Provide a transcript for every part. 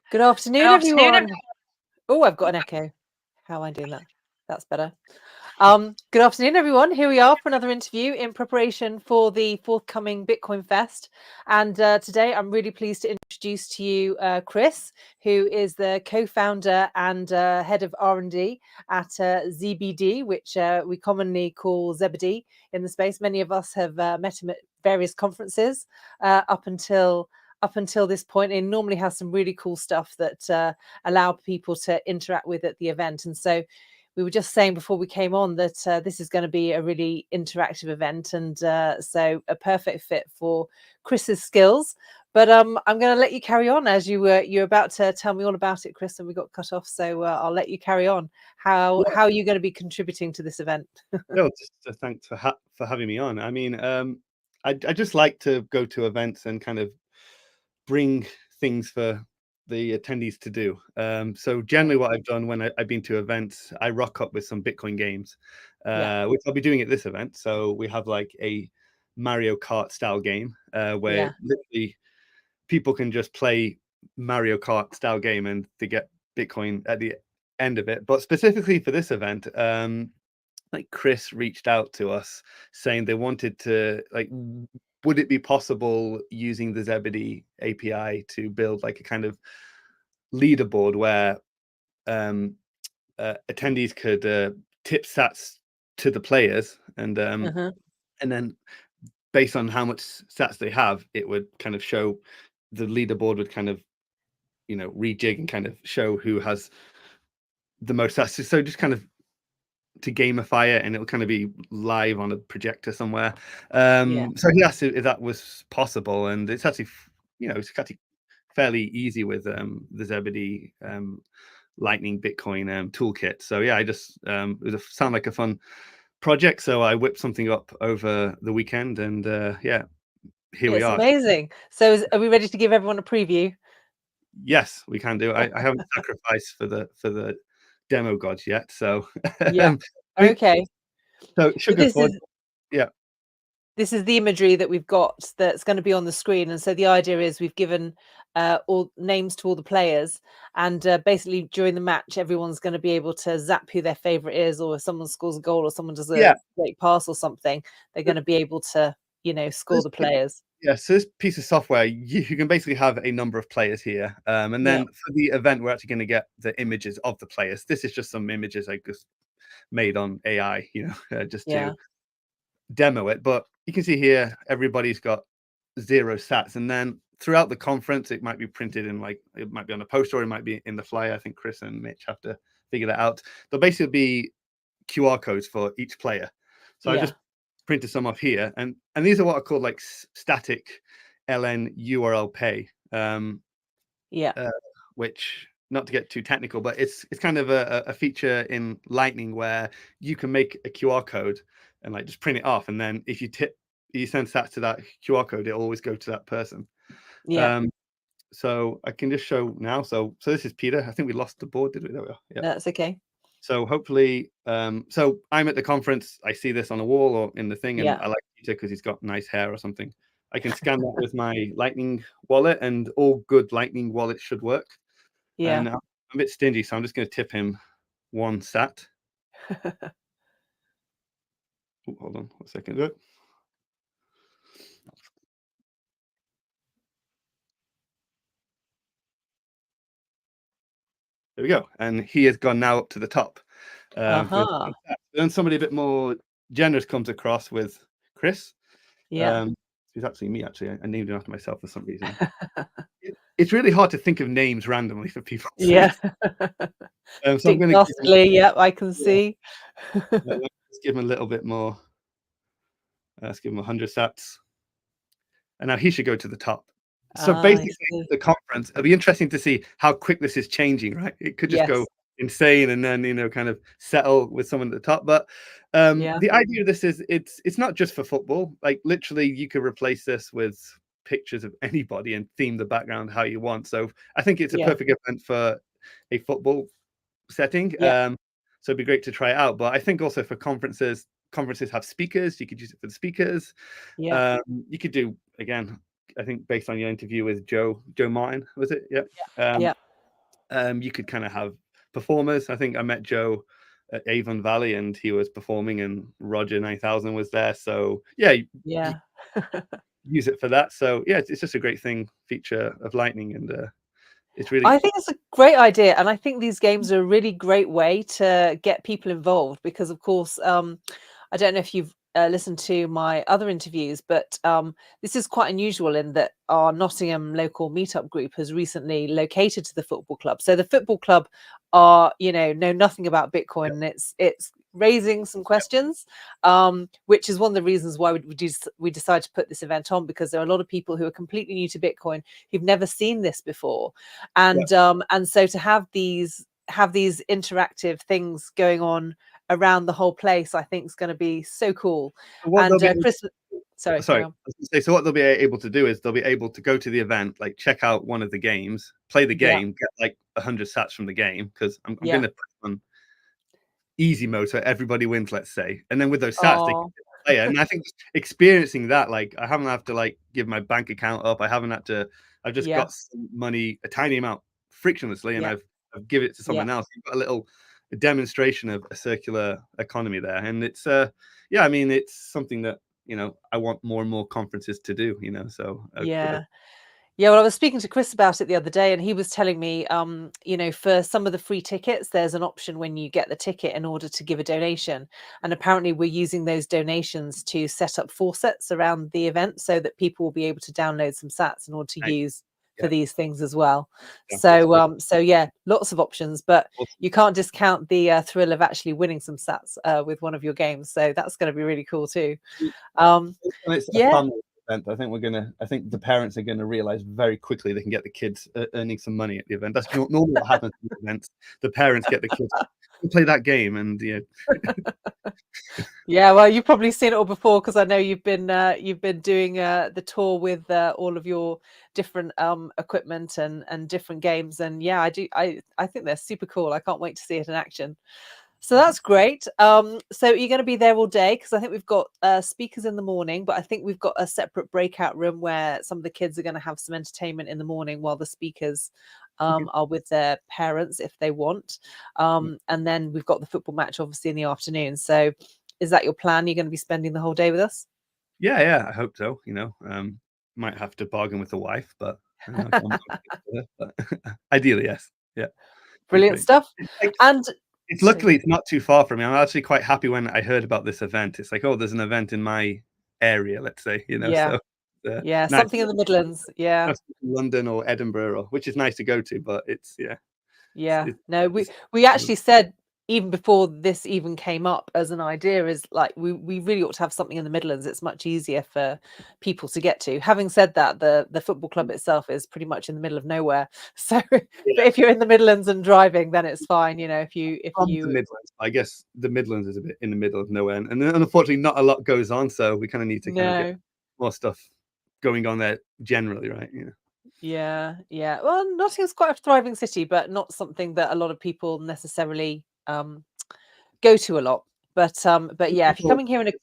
Good afternoon, everyone. Oh, I've got an echo. How am I doing that? That's better. Good afternoon, everyone. Here we are for another interview in preparation for the forthcoming Bitcoin Fest. And today I'm really pleased to introduce to you Chris, who is the co-founder and head of R&D at ZBD, which we commonly call ZBD in the space. Many of us have met him at various conferences up until this point. It normally has some really cool stuff that allow people to interact with at the event. And so we were just saying before we came on that this is going to be a really interactive event, and so a perfect fit for Chris's skills. But I'm going to let you carry on, as you're about to tell me all about it, Chris, and we got cut off. So I'll let you carry on. How are you going to be contributing to this event? No, just thanks for having me on. I mean, I just like to go to events and kind of bring things for the attendees to do. So generally what I've done when I've been to events, I rock up with some Bitcoin games, which I'll be doing at this event. So we have like a Mario Kart style game where literally people can just play Mario Kart style game and they get Bitcoin at the end of it. But specifically for this event, like Chris reached out to us saying they wanted to, like, would it be possible using the ZBD API to build like a kind of leaderboard where attendees could tip sats to the players, and then based on how much sats they have, it would kind of show, the leaderboard would kind of, you know, rejig and kind of show who has the most sats. So just kind of to gamify it, and it'll kind of be live on a projector somewhere. So he asked if that was possible, and it's actually, you know, it's actually fairly easy with the ZBD Lightning Bitcoin toolkit. So yeah, I just it sounded like a fun project, so I whipped something up over the weekend, and yeah, here we are. Amazing. So are we ready to give everyone a preview? Yes, we can do. I haven't sacrificed for the demo gods yet, so okay. So this is the imagery that we've got that's going to be on the screen. And so the idea is we've given all names to all the players, and basically during the match everyone's going to be able to zap who their favorite is, or if someone scores a goal or someone does a great pass or something, they're going to be able to, you know, score the players. Yeah, so this piece of software, you can basically have a number of players here, and then for the event we're actually going to get the images of the players. This is just some images I just made on AI, you know, just to demo it. But you can see here everybody's got 0 sats, and then throughout the conference it might be printed in, like, it might be on a poster, or it might be in the flyer. I think Chris and Mitch have to figure that out. There'll basically be QR codes for each player. So I just printed some off here, and these are what are called like static LN URL pay, which, not to get too technical, but it's kind of a feature in Lightning where you can make a QR code and like just print it off, and then if you send sats to that QR code, it'll always go to that person. So I can just show now. So this is Peter. I think we lost the board, did we? There we are. Yeah, that's okay. So hopefully, so I'm at the conference, I see this on a wall or in the thing, and I like Peter because he's got nice hair or something. I can scan that with my Lightning wallet, and all good Lightning wallets should work. And I'm a bit stingy, so I'm just going to tip him 1 sat. Hold on a second. There we go. And he has gone now up to the top. Then somebody a bit more generous comes across with Chris. He's actually me, actually. I named him after myself for some reason. It's really hard to think of names randomly for people. So I'm going to I can see. Let's give him a little bit more. Let's give him 100 sats. And now he should go to the top. So basically, the conference, it'll be interesting to see how quick this is changing, right? It could just go insane and then, you know, kind of settle with someone at the top. But the idea of this is it's not just for football. Like, literally, you could replace this with pictures of anybody and theme the background how you want. So I think it's a perfect event for a football setting. So it'd be great to try it out. But I think also for conferences have speakers. You could use it for the speakers. You could do, again, I think based on your interview with Joe Martin, was it? You could kind of have performers. I think I met Joe at Avon Valley, and he was performing, and Roger 9000 was there. So yeah, you Yeah. use it for that. So yeah, it's just a great feature of Lightning, and it's really I think it's a great idea, and I think these games are a really great way to get people involved because, of course, I don't know if you've listened to my other interviews, but this is quite unusual in that our Nottingham local meetup group has recently located to the football club. So the football club are, know nothing about Bitcoin, and it's raising some questions, which is one of the reasons why we decided to put this event on, because there are a lot of people who are completely new to Bitcoin who've never seen this before, and so to have these interactive things going on around the whole place, I think is going to be so cool. what And they'll be Chris, sorry, carry sorry, I on. was gonna say, so what they'll be able to do is they'll be able to go to the event, like check out one of the games, play the Yeah, game, get like 100 sats from the game, because I'm yeah. going to put on easy mode so everybody wins, let's say, and then with those sats they Oh, can play it. And I think just experiencing that, like I haven't had to like give my bank account up, I've just yeah, got some money, a tiny amount, frictionlessly, and yeah, I've give it to yeah. someone else. You've got a little demonstration of a circular economy there, and it's yeah, I mean, it's something that I want more and more conferences to do, so Yeah. Yeah, well, I was speaking to Chris about it the other day, and he was telling me, for some of the free tickets, there's an option when you get the ticket in order to give a donation. And apparently, we're using those donations to set up faucets around the event so that people will be able to download some sats in order to nice. use for Yeah, these things as well. yeah, that's So, great. so yeah, lots of options, but Awesome. you can't discount the thrill of actually winning some sats with one of your games. So that's going to be really cool too. And it's a Yeah. family event. I think the parents are gonna realize very quickly they can get the kids earning some money at the event. That's normally what happens at the events. The parents get the kids to play that game, and Yeah, well, you've probably seen it all before because I know you've been doing the tour with all of your different equipment and different games, and yeah, I think they're super cool. I can't wait to see it in action. So that's great. So you're going to be there all day because I think we've got speakers in the morning, but I think we've got a separate breakout room where some of the kids are going to have some entertainment in the morning while the speakers okay. are with their parents if they want. And then we've got the football match obviously in the afternoon. So is that your plan? You're going to be spending the whole day with us? Yeah, I hope so. Might have to bargain with the wife, but but ideally, yes. Yeah, be Brilliant great. stuff. It's like And it's sorry. luckily it's not too far from me. I'm actually quite happy when I heard about this event. It's like, oh, there's an event in my area, let's say, Yeah, so yeah, nice. something in the Midlands. Yeah. London or Edinburgh, which is nice to go to, but it's Yeah. it's, No, it's we actually said even before this even came up as an idea is like we really ought to have something in the Midlands. It's much easier for people to get to. Having said that, the football club itself is pretty much in the middle of nowhere. So, but yeah, if you're in the Midlands and driving, then it's fine. If from the you Midlands. I guess the Midlands is a bit in the middle of nowhere, and then unfortunately, not a lot goes on. So we kind of need to kind of get no. more stuff going on there generally, right? Yeah, yeah. Well, Nottingham's quite a thriving city, but not something that a lot of people necessarily go to a lot. But yeah, if you're coming here in a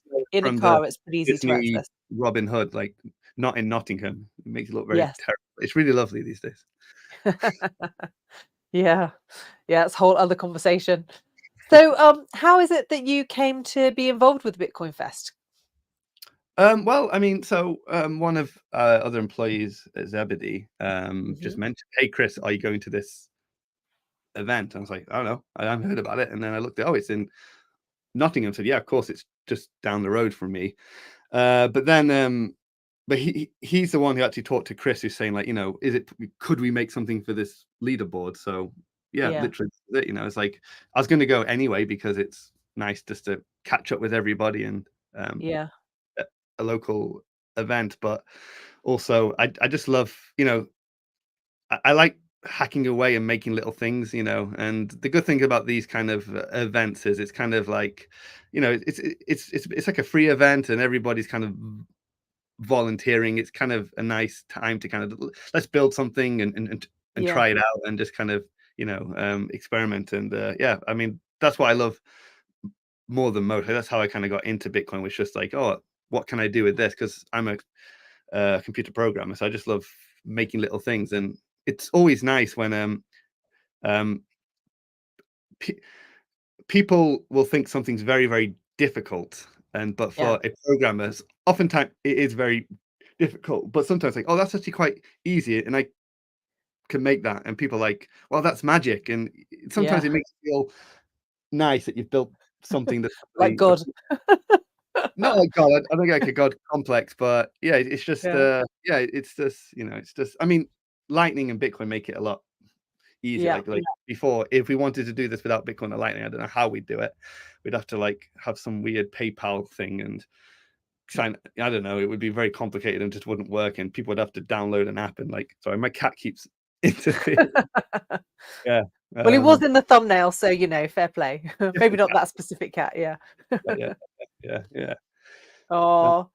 From the car, it's pretty easy to Disney access. Robin Hood, like not in Nottingham, it makes it look very Yes. terrible. It's really lovely these days. Yeah. Yeah, it's a whole other conversation. So, how is it that you came to be involved with Bitcoin Fest? Well, I mean, so one of other employees at ZBD just Mhm. mentioned, "Hey, Chris, are you going to this event?" I was like, "I don't know, I haven't heard about it." And then I looked at, oh, it's in Nottingham. I said, "Yeah, of course, it's just down the road from me." But then, but he's the one who actually talked to Chris, who's saying like, could we make something for this leaderboard? So yeah, Yeah. literally, it's like I was going to go anyway because it's nice just to catch up with everybody and Yeah. a a local event, but also I just love, I like hacking away and making little things, and the good thing about these kind of events is it's kind of like, it's like a free event and everybody's kind of volunteering. It's kind of a nice time to kind of let's build something and Yeah. try it out and just kind of, experiment. And yeah, I mean, that's what I love more than most. That's how I kind of got into Bitcoin, was just like, oh, what can I do with this? Because I'm a computer programmer, so I just love making little things. And it's always nice when People will think something's very, very difficult, but for a programmer, oftentimes it is very difficult. But sometimes like, oh, that's actually quite easy, and I can make that. And people are like, well, that's magic. And sometimes it makes you feel nice that you've built something that's like God. not like God. I don't get like a God complex, but yeah, it's just it's just it's just. I mean, Lightning and Bitcoin make it a lot easier. Like before, if we wanted to do this without Bitcoin or Lightning, I don't know how we'd do it. We'd have to like have some weird PayPal thing and sign. I don't know. It would be very complicated and just wouldn't work. And people would have to download an app and like. Sorry, my cat keeps interfering. Yeah. Well, it was in the thumbnail, so fair play. Maybe not that specific cat. Yeah. Yeah. Oh.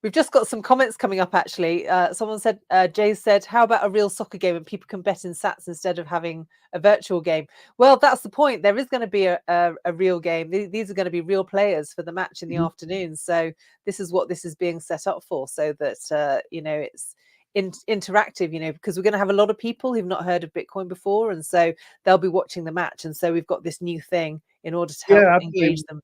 We've just got some comments coming up, actually. Someone said, Jay said, how about a real soccer game and people can bet in sats instead of having a virtual game? Well, that's the point. There is going to be a real game. These are going to be real players for the match in the afternoon. So this is what this is being set up for, so that, it's interactive, because we're going to have a lot of people who've not heard of Bitcoin before. And so they'll be watching the match. And so we've got this new thing in order to help engage them.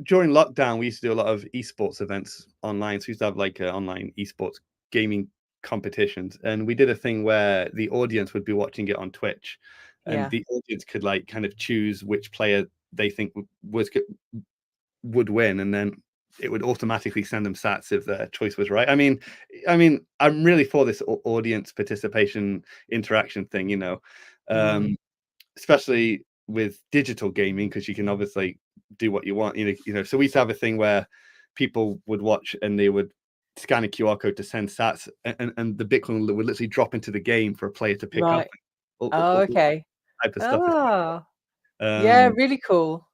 During lockdown, we used to do a lot of esports events online. So we used to have like online esports gaming competitions, and we did a thing where the audience would be watching it on Twitch, and the audience could like kind of choose which player they think would win, and then it would automatically send them sats if their choice was right. I mean, I'm really for this audience participation interaction thing, especially with digital gaming, because you can obviously do what you want, so we used to have a thing where people would watch and they would scan a QR code to send sats, and the Bitcoin would literally drop into the game for a player to pick up. Okay. Type of stuff. Yeah, really cool.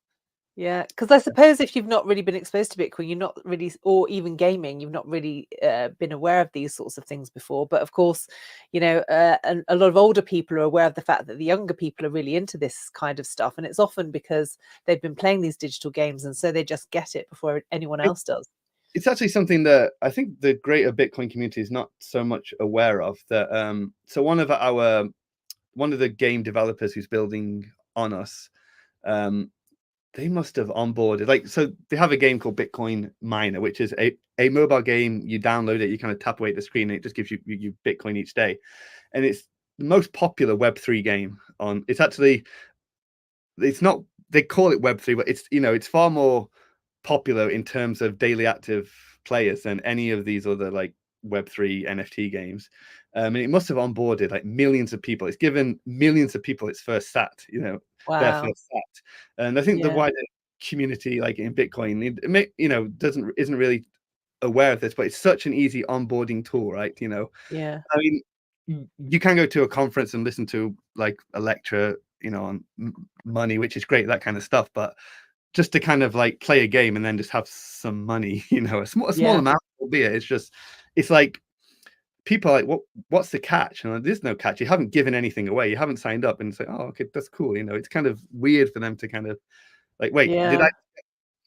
Yeah, because I suppose if you've not really been exposed to Bitcoin, you're not really, or even gaming, you've not really been aware of these sorts of things before. But of course, a lot of older people are aware of the fact that the younger people are really into this kind of stuff. And it's often because they've been playing these digital games, and so they just get it before anyone else does. It's actually something that I think the greater Bitcoin community is not so much aware of. That so one of the game developers who's building on us, they must have onboarded, so they have a game called Bitcoin Miner, which is a mobile game. You download it, you kind of tap away at the screen, and it just gives you Bitcoin each day. And it's the most popular Web3 game on. It's not, they call it Web3, but it's far more popular in terms of daily active players than any of these other like Web3 NFT games. And it must have onboarded like millions of people. It's given millions of people its first sat, their first sat. And I think the wider community, like in Bitcoin, isn't really aware of this, but it's such an easy onboarding tool, right? Yeah. I mean, you can go to a conference and listen to like a lecture, on money, which is great, that kind of stuff. But just to kind of like play a game and then just have some money, a small amount, albeit it's like people are like, what's the catch? And there's no catch. You haven't given anything away. You haven't signed up and say, oh, okay, that's cool. It's kind of weird for them to kind of like, wait, did I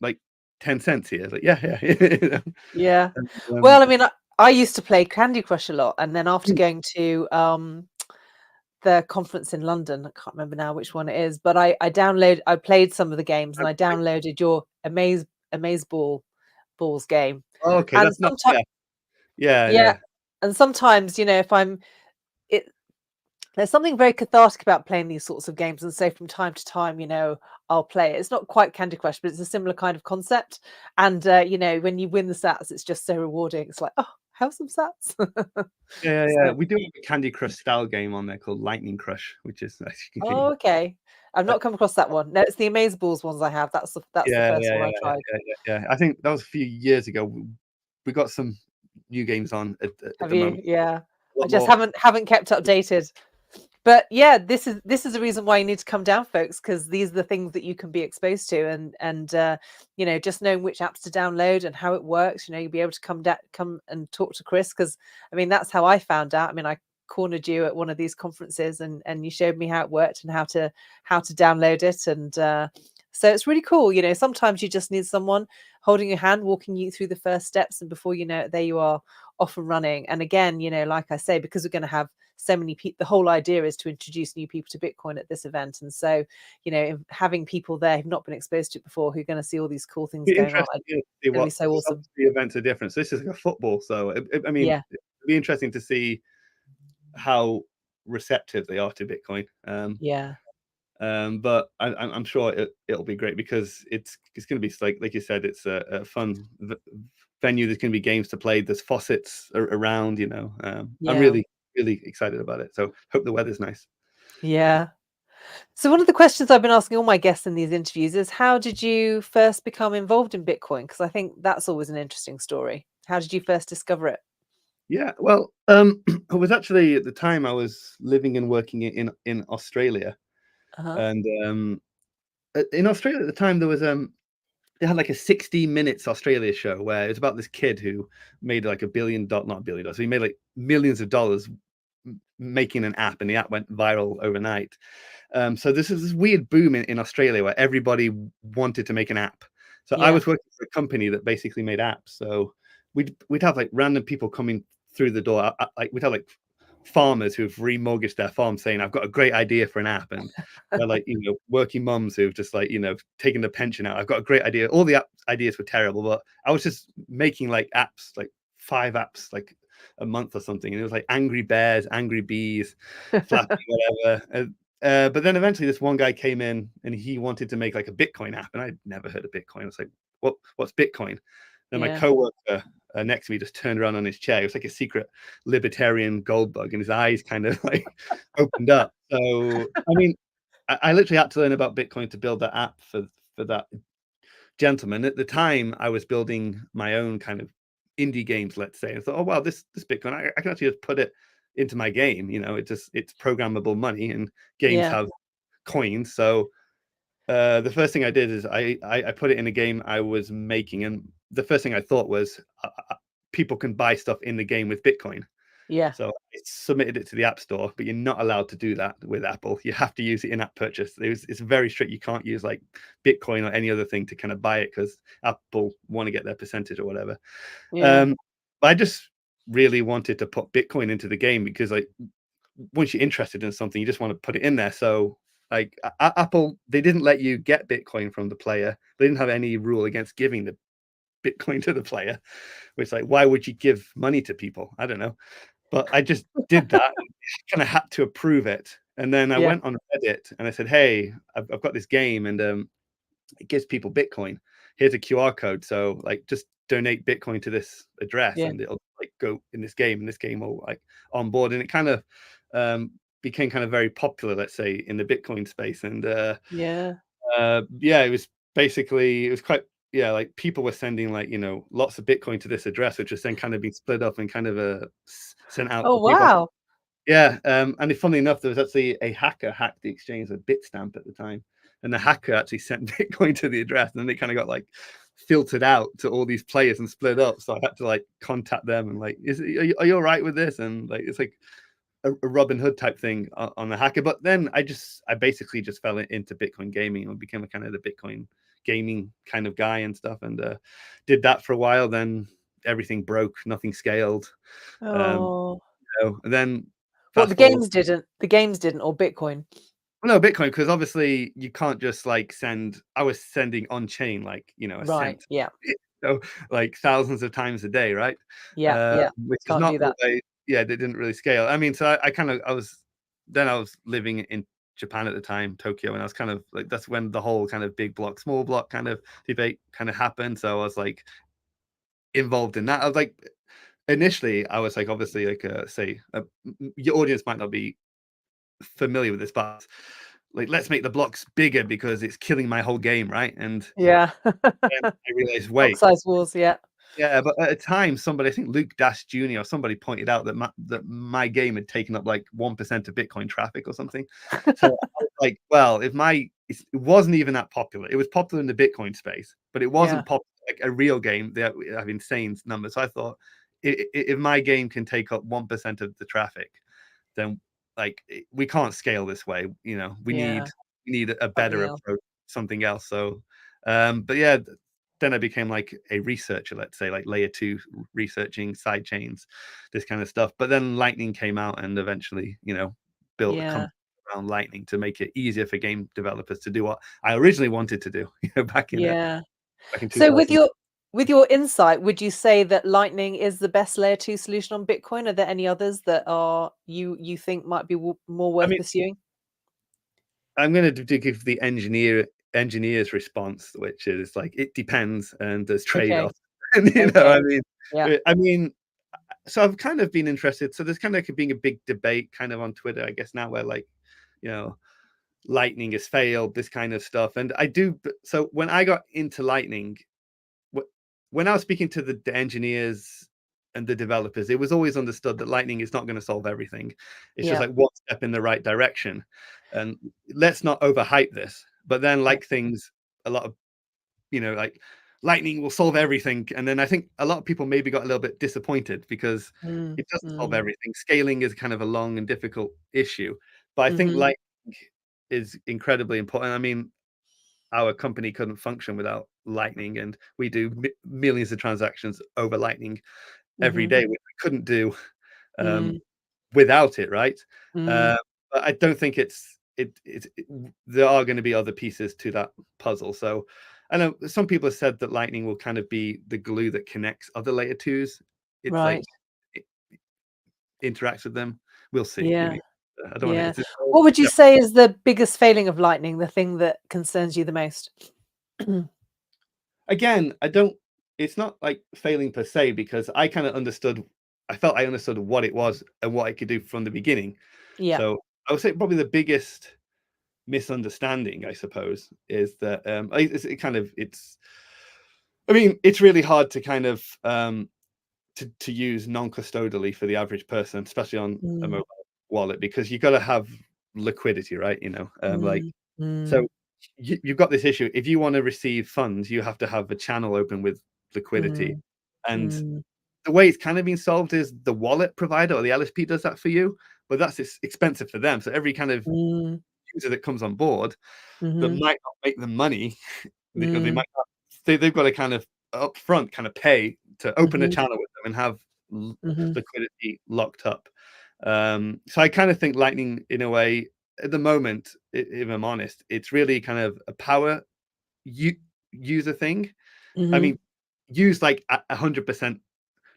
like 10 cents here? Like, yeah. Yeah. Well, I mean, I used to play Candy Crush a lot, and then after going to the conference in London, I can't remember now which one it is, but I played some of the games, and I downloaded your Amaze Balls game. Oh, okay, and that's not yeah. And sometimes, if there's something very cathartic about playing these sorts of games, and so from time to time, I'll play it. It's not quite Candy Crush, but it's a similar kind of concept. And when you win the sats, it's just so rewarding. It's like, oh, have some sats. Yeah. We do have a Candy Crush style game on there called Lightning Crush, which is oh, okay. I've not come across that one. No, it's the Amaze Balls ones I have. That's the first one I tried. Yeah. I think that was a few years ago. We got some new games on at the moment. Yeah. I just haven't kept updated. But yeah, this is the reason why you need to come down, folks, because these are the things that you can be exposed to, and just knowing which apps to download and how it works. You'll be able to come and talk to Chris, because I mean that's how I found out. I mean, I cornered you at one of these conferences, and you showed me how it worked and how to download it, and So it's really cool. Sometimes you just need someone holding your hand, walking you through the first steps, and before you know it, there you are, off and running. And again, like I say, because we're going to have so many people, the whole idea is to introduce new people to Bitcoin at this event. And so, having people there who've not been exposed to it before, who are going to see all these cool things going on, Interesting it's to see going to be so awesome. the events are different. So this is like a football. So I mean, Yeah, it'd be interesting to see how receptive they are to Bitcoin. yeah, But I'm sure it'll be great because it's going to be like you said, it's a fun venue. There's going to be games to play. There's faucets around. I'm yeah, really excited about it. So hope the weather's nice. yeah. So one of the questions I've been asking all my guests in these interviews is, how did you first become involved in Bitcoin? Because I think that's always an interesting story. How did you first discover it? Yeah, well, I was actually at the time I was living and working in Australia, Uh-huh. and in Australia at the time there was they had like a 60 minutes Australia show where it was about this kid who made like not $1 billion, so he made like millions of dollars making an app, and the app went viral overnight. So this is this weird boom in Australia where everybody wanted to make an app. So I Yeah. was working for a company that basically made apps. So we'd have like random people coming through the door. Like we'd have like farmers who've remortgaged their farm saying, "I've got a great idea for an app," and they're like, working mums who've just like, taken the pension out. I've got a great idea. All the ideas were terrible, but I was just making like apps, like 5 apps, like a month or something, and it was like Angry Bears, Angry Bees, Flappy, whatever. But then eventually this one guy came in and he wanted to make like a Bitcoin app, and I'd never heard of Bitcoin. I was like, what's Bitcoin? Then my Yeah. coworker next to me just turned around on his chair. It was like a secret libertarian gold bug, and his eyes kind of like opened up. So I mean, I literally had to learn about Bitcoin to build that app for that gentleman. At the time, I was building my own kind of indie games, let's say. I thought, oh wow, this Bitcoin, I can actually just put it into my game. It's programmable money, and games Yeah. have coins. So the first thing I did is I put it in a game I was making, and the first thing I thought was people can buy stuff in the game with Bitcoin. Yeah. So I submitted it to the App Store, but you're not allowed to do that with Apple. You have to use the in-app purchase. It's very strict. You can't use like Bitcoin or any other thing to kind of buy it because Apple want to get their percentage or whatever. Yeah. But I just really wanted to put Bitcoin into the game because like once you're interested in something, you just want to put it in there. So like Apple, they didn't let you get Bitcoin from the player. They didn't have any rule against giving the Bitcoin to the player, which like, why would you give money to people? I don't know. But I just did that and kind of had to approve it. And then I Yeah. went on Reddit and I said, hey, I've got this game and it gives people Bitcoin. Here's a QR code. So like just donate Bitcoin to this address Yeah. and it'll like go in this game, and this game will like on board. And it kind of became kind of very popular, let's say, in the Bitcoin space. And Yeah. yeah, it was quite, yeah, like people were sending like, lots of Bitcoin to this address, which was then kind of being split up and kind of sent out Oh, for people. wow. Yeah, and funnily enough, there was actually a hacker hacked the exchange with Bitstamp at the time, and the hacker actually sent Bitcoin to the address, and then they kind of got like filtered out to all these players and split up. So I had to like contact them and like, are you all right with this? And like it's like a Robin Hood type thing on the hacker. But then I basically just fell into Bitcoin gaming and became a kind of the Bitcoin gaming kind of guy and stuff, and did that for a while. Then everything broke, nothing scaled. Oh. And then What, fast forward. the games didn't, or Bitcoin? No, Bitcoin, because obviously you can't just like send. I was sending on chain, like a Right. cent, Yeah. so like thousands of times a day, right? Yeah. Yeah. Which is Can't do not the that. way. Yeah, they didn't really scale. I mean, so I was living in Japan at the time, Tokyo, and I was kind of like that's when the whole kind of big block, small block kind of debate kind of happened. So I was like involved in that. I was like initially, I was like obviously like say your audience might not be familiar with this, but like let's make the blocks bigger because it's killing my whole game, right? And Yeah. then I realized, Block wait, size wars. Yeah. yeah, but at a time, somebody, I think Luke Dash Jr. or somebody pointed out that my game had taken up like 1% of Bitcoin traffic or something. So I was like, well, it wasn't even that popular. It was popular in the Bitcoin space, but it Yeah. wasn't popular like a real game. They have insane numbers. So I thought, if my game can take up 1% of the traffic, then like we can't scale this way. We Yeah. need a Something better else. approach. something else. So, but yeah, then I became like a researcher, let's say, like layer 2 researching side chains, this kind of stuff. But then Lightning came out and eventually, built a Yeah. company around Lightning to make it easier for game developers to do what I originally wanted to do, back in Yeah. back in So 2000. with your insight, would you say that Lightning is the best layer 2 solution on Bitcoin? Are there any others that are you think might be more I worth mean, pursuing? I'm going to give the engineer's response, which is like it depends, and there's Okay. trade-offs. And Okay. Yeah. I mean, so I've kind of been interested. So there's kind of being a big debate, kind of on Twitter, I guess now, where like, you know, Lightning has failed, this kind of stuff. And I do. So when I got into Lightning, when I was speaking to the engineers and the developers, it was always understood that Lightning is not going to solve everything. It's just Yeah. like one step in the right direction. And let's not overhype this. But then, Yeah. like things, a lot of, like Lightning will solve everything. And then I think a lot of people maybe got a little bit disappointed because Mm, it doesn't solve mm, everything. Scaling is kind of a long and difficult issue. But I think mhm. Lightning is incredibly important. I mean, our company couldn't function without Lightning, and we do millions of transactions over Lightning every Mhm. day, which we couldn't do um, Mm, without it, right? mm. Uh, but I don't think there are going to be other pieces to that puzzle. So I know some people have said that Lightning will kind of be the glue that connects other layer twos. It's like Right. it interacts with them. We'll see. Yeah. I don't want Yeah. to. What would you say is the biggest failing of Lightning, the thing that concerns you the most? Again, I don't. It's not like failing per se because I kind of understood. I felt I understood what it was and what it could do from the beginning. Yeah. So I would say probably the biggest misunderstanding, I suppose, is that it kind of it's. I mean, it's really hard to kind of to use non-custodially for the average person, especially on a Mm, mobile wallet, because you got to have liquidity, right? Like mm, so mm, you've got this issue. If you want to receive funds, you have to have a channel open with liquidity. mm, And mm, the way it's kind of been solved is the wallet provider or the LSP does that for you, but that's expensive for them. So every kind of mm, user that comes on board that mhm, might not make them money, they mm, might not, they've got to kind of upfront kind of pay to open a mhm, channel with them and have mhm, liquidity locked up. So I kind of think Lightning, in a way, at the moment, if I'm honest, it's really kind of a power user thing. I mhm, mean, used like 100%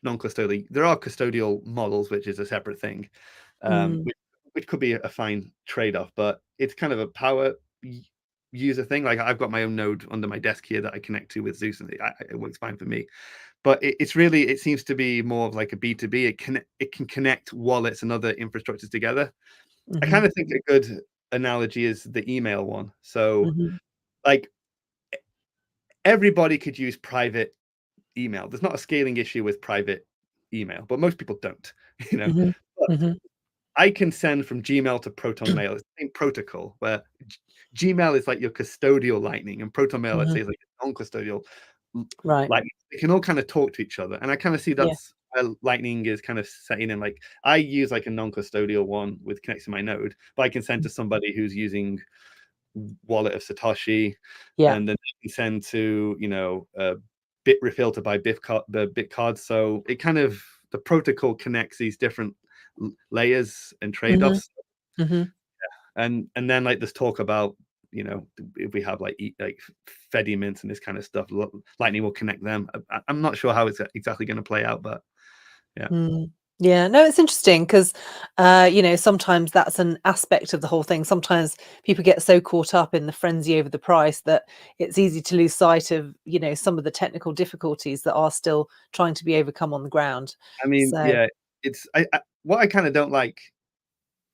non-custodial. There are custodial models, which is a separate thing, mm, which could be a fine trade-off, but it's kind of a power user thing. Like I've got my own node under my desk here that I connect to with Zeus, and it works fine for me. But it's really, it seems to be more of like a B2B. It can connect wallets and other infrastructures together. I mhm, kind of think a good analogy is the email one. So mhm, like everybody could use private email. There's not a scaling issue with private email, but most people don't, you know. mhm, But mhm, I can send from Gmail to Proton Mail. It's the same protocol where Gmail is like your custodial Lightning, and Proton Mail, let's mhm. say, is like non-custodial Right. Lightning. They can all kind of talk to each other, and I kind of see Yeah. that's where Lightning is kind of setting in. Like I use like a non-custodial one with connects to my node, but I can send to somebody who's using wallet of Satoshi, Yeah. and then they can send to bit refill to buy the bit cards. So it kind of the protocol connects these different layers and Mhm, trade-offs, mhm. and then like this talk about if we have like Fedi mints and this kind of stuff, Lightning will connect them. I'm not sure how it's exactly going to play out, but yeah. Mm. Yeah, no, it's interesting because, sometimes that's an aspect of the whole thing. Sometimes people get so caught up in the frenzy over the price that it's easy to lose sight of, some of the technical difficulties that are still trying to be overcome on the ground. I mean, So, yeah, it's what I kind of don't like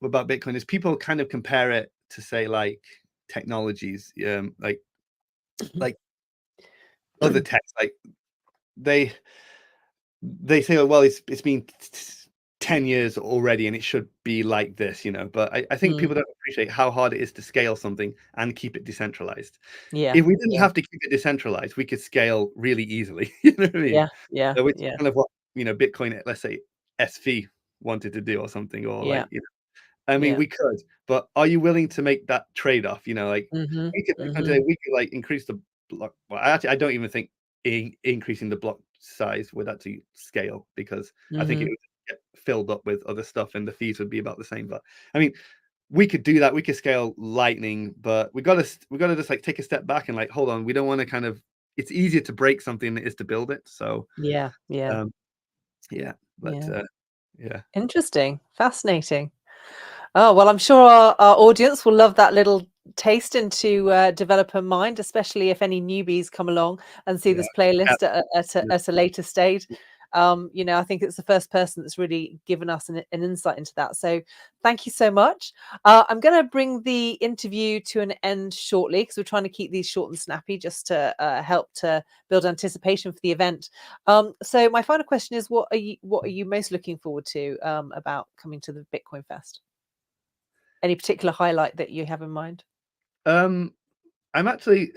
about Bitcoin is people kind of compare it to say like technologies, like other techs, like they they say, oh, well, it's been 10 years already and it should be like this, but I think mm, people don't appreciate how hard it is to scale something and keep it decentralized. yeah, If we didn't yeah, have to keep it decentralized, we could scale really easily. You know what I mean? yeah, yeah, So which is yeah, kind of what Bitcoin, let's say SV wanted to do or something, or yeah. like I mean, Yeah. we could, but are you willing to make that trade-off? Like Mm-hmm. we could Mm-hmm. we could like increase the block. Well, actually, I don't even think increasing the block size would actually scale, because I think it Mm-hmm. would get filled up with other stuff and the fees would be about the same. But I mean, we could do that. We could scale Lightning, but we gotta just like take a step back and like, hold on. We don't want to kind of. It's easier to break something than it is to build it. So Yeah. Yeah. yeah, but Yeah. yeah. Interesting. Fascinating. Oh, well, I'm sure our audience will love that little taste into developer mind, especially if any newbies come along and see Yeah. this playlist Yeah. at a later stage. I think it's the first person that's really given us an insight into that. So thank you so much. I'm going to bring the interview to an end shortly, because we're trying to keep these short and snappy, just to help to build anticipation for the event. So my final question is, what are you most looking forward to about coming to the Bitcoin Fest? Any particular highlight that you have in mind? I'm actually,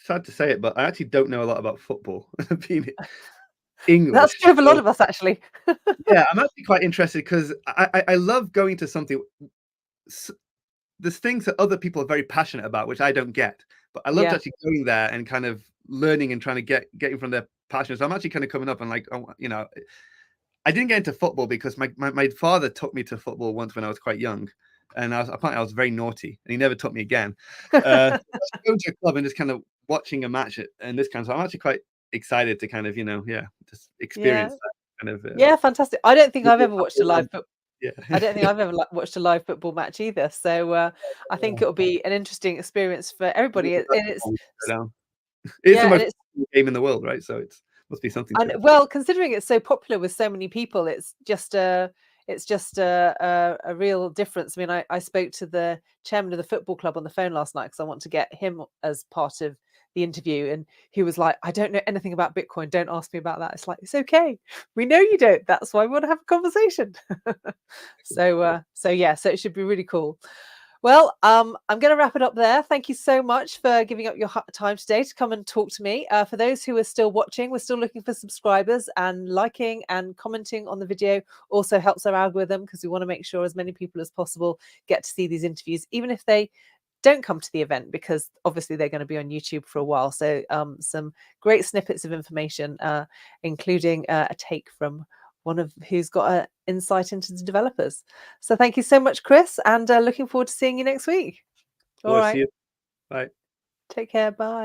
sad to say it, but I actually don't know a lot about football, being That's English. true of a lot So, of us, actually. yeah, I'm actually quite interested, because I love going to something. There's things that other people are very passionate about, which I don't get, but I loved Yeah. actually going there and kind of learning and trying to get in from their passion. So I'm actually kind of coming up and like, I didn't get into football because my father took me to football once when I was quite young, and apparently I was very naughty, and he never took me again. Going to a club and just kind of watching a match and this kind of. So I'm actually quite excited to kind of just Yeah. experience that kind of. Yeah, fantastic. I don't think I've ever watched a live Yeah. I don't think I've ever watched a live football match either. So I think it'll be an interesting experience for everybody. And it's It's the yeah, and most it's popular game in the world, right? So it must be something to and it. well, considering it's so popular with so many people, it's just a real difference. I mean, I spoke to the chairman of the football club on the phone last night, because I want to get him as part of the interview, and he was like, "I don't know anything about Bitcoin. Don't ask me about that." It's like, it's okay. We know you don't. That's why we want to have a conversation. So yeah, so it should be really cool. Well, I'm going to wrap it up there. Thank you so much for giving up your time today to come and talk to me. For those who are still watching, we're still looking for subscribers, and liking and commenting on the video also helps our algorithm, because we want to make sure as many people as possible get to see these interviews, even if they don't come to the event, because obviously they're going to be on YouTube for a while. So some great snippets of information, including a take from one of who's got an insight into the developers. So thank you so much, Chris, and looking forward to seeing you next week. All Well, see right. you. Bye. Take care. Bye.